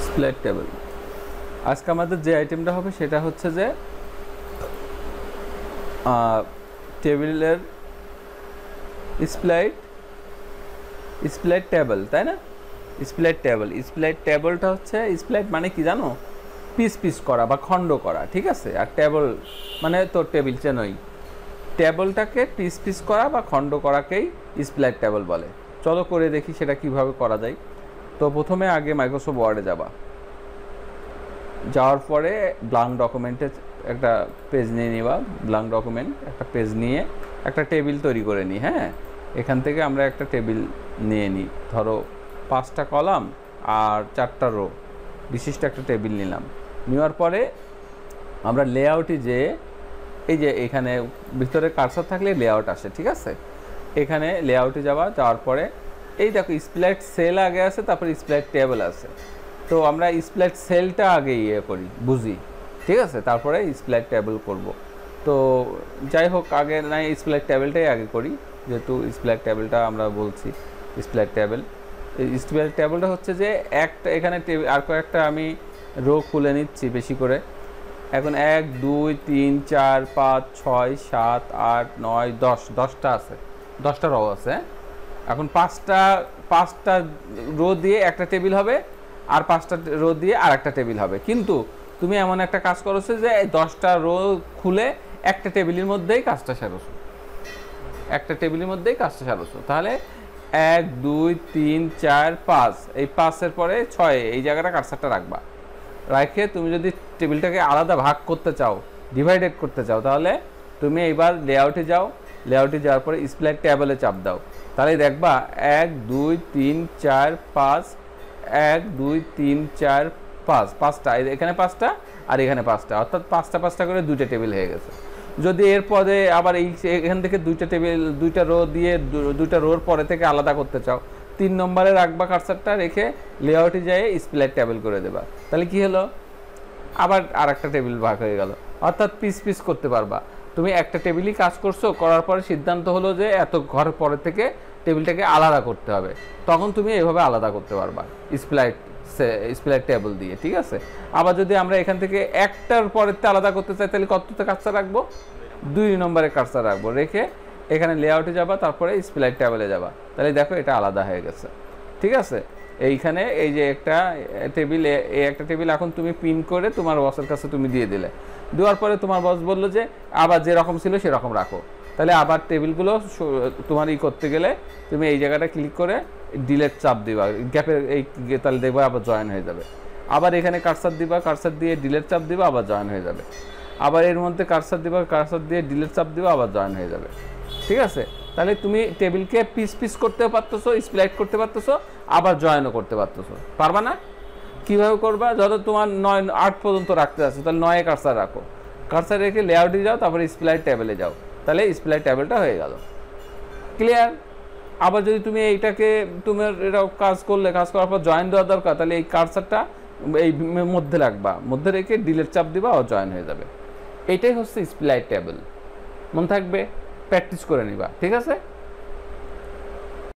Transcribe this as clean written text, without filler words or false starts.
স্প্লাইট table. আজকে আমাদের যে আইটেমটা হবে সেটা হচ্ছে যে টেবিলের স্প্লাইট টেবিল, তাই না? স্প্লাইট টেবিলটা হচ্ছে, স্প্লাইট মানে কি জানো? পিস পিস করা বা খণ্ড করা, ঠিক আছে? আর টেবিল মানে তো টেবিল চেনই, টেবিলটাকে পিস পিস করা বা খণ্ড করাকেই স্প্লাইট টেবিল বলে। চলো করে দেখি সেটা কিভাবে করা যায়। তো প্রথমে আগে মাইক্রোসফট ওয়ার্ডে যাওয়ার পরে ব্ল্যাঙ্ক ডকুমেন্টে একটা পেজ নিয়ে নিবা। ব্ল্যাঙ্ক ডকুমেন্ট একটা পেজ নিয়ে একটা টেবিল তৈরি করে নিই। হ্যাঁ, এখান থেকে আমরা একটা টেবিল নিয়ে নিই, ধরো 5টা কলাম আর 4টা রো বিশিষ্ট একটা টেবিল নিলাম। নেওয়ার পরে আমরা লেআউটে যে এই যে এখানে ভিতরে কার্সার থাকলে লেআউট আসে, ঠিক আছে? এখানে লেআউটে যাওয়ার পরে এই দেখো স্প্লাইট সেল আগে আছে, তারপরে স্প্লাইট টেবিল আছে। তো আমরা স্প্লাইট সেলটা আগে করি, বুঝি, ঠিক আছে? তারপরে স্প্লাইট টেবিল করব। তো যাই হোক, আগে নাই স্প্লাইট টেবিলটাই আগে করি, যেহেতু স্প্লাইট টেবিলটা আমরা বলছি স্প্লাইট টেবিল। স্প্লাইট টেবিলটা হচ্ছে যে একটা এখানে আর কয়েকটা আমি রো খুলে নিচ্ছি বেশি করে। এখন 1 2 3 4 5 6 7 8 9 10, 10টা আছে, 10টা রো আছে। এখন পাঁচটা রো দিয়ে একটা টেবিল হবে, আর 5টা রো দিয়ে আর একটা টেবিল হবে। কিন্তু তুমি এমন একটা কাজ করেছো যে 10টা রো খুলে একটা টেবিলের মধ্যেই কাজটা সারছো, তাহলে 1 2 3 4 5, এই 5-এর পরে 6 এই জায়গাটা কার্সারটা রাখবা। রাখে তুমি যদি টেবিলটাকে আলাদা ভাগ করতে চাও, ডিভাইডেড করতে চাও, তাহলে তুমি এইবার লেআউটে যাওয়ার পরে স্প্লাইট টেবিলে চাপ দাও। তাহলে দেখবা 1 2 3 4 5, 1 2 3 4 5, 5টা এখানে, 5টা আর এখানে 5টা, অর্থাৎ 5টা করে 2টা টেবিল হয়ে গেছে। যদি এর পরে আবার এখান থেকে 2টা টেবিল 2টা রো দিয়ে 2টা রোর পরে থেকে আলাদা করতে চাও, 3 নম্বরে রাখবা কার্সারটা, রেখে লেআউটে যেয়ে স্প্লাইট টেবিল করে দেবা। তাহলে কি হলো? আবার আর একটা টেবিল ভাগ হয়ে গেল, অর্থাৎ পিস পিস করতে পারবা। তুমি একটা টেবিলই কাজ করছো, করার পরে সিদ্ধান্ত হলো যে এত ঘর পরে থেকে টেবিলটাকে আলাদা করতে হবে, তখন তুমি এভাবে আলাদা করতে পারবা স্প্লাইট টেবিল দিয়ে, ঠিক আছে? আবার যদি আমরা এখান থেকে একটার পরেতে আলাদা করতে চাই, তাহলে কতটা কার্সার রাখবো? 2 নম্বরে কার্সার রাখবো, রেখে এখানে লেআউটে যাবা, তারপরে স্প্লাইট টেবিলে যাবা। তাহলে দেখো এটা আলাদা হয়ে গেছে, ঠিক আছে? এইখানে এই যে একটা টেবিল, এই একটা টেবিল এখন তুমি পিন করে তোমার বসের কাছে তুমি দিয়ে দিলে। দেওয়ার পরে তোমার বস বললো যে আবার যেরকম ছিল সেরকম রাখো। তাহলে আবার টেবিলগুলো তোমার করতে গেলে তুমি এই জায়গাটা ক্লিক করে ডিলেট চাপ দিবা, গ্যাপের তাহলে দেখবা আবার জয়েন হয়ে যাবে। আবার এখানে কার্সার দিবা, কার্সার দিয়ে ডিলেট চাপ দিবা, আবার জয়েন হয়ে যাবে। আবার এর মধ্যে কার্সার দিবা, কার্সার দিয়ে ডিলেট চাপ দিবা, আবার জয়েন হয়ে যাবে, ঠিক আছে? তাহলে তুমি টেবিলকে পিস পিস করতে পারতেছো, স্প্লাইট করতে পারতেছো, আবার জয়েনও করতে পারতেছো। পারবা না? কীভাবে করবা? যত তোমার 9 8 পর্যন্ত রাখতে আছে, তাহলে 9-এ কার্সার রাখো, কার্সার রেখে লেআউটে যাও, তারপরে স্প্লাইট টেবিলে যাও, তাহলে স্প্লাইট টেবিলটা হয়ে গেল। ক্লিয়ার? আবার যদি তুমি এইটাকে তোমার এটা কাজ করার পর জয়েন দেওয়া দরকার, তাহলে এই কার্সারটা এই মধ্যে রাখবা, মধ্যে রেখে ডিলেট চাপ দিবা, ও জয়েন হয়ে যাবে। এটাই হচ্ছে স্প্লাইট টেবিল। মনে থাকবে, প্র্যাকটিস করে নিবা, ঠিক আছে?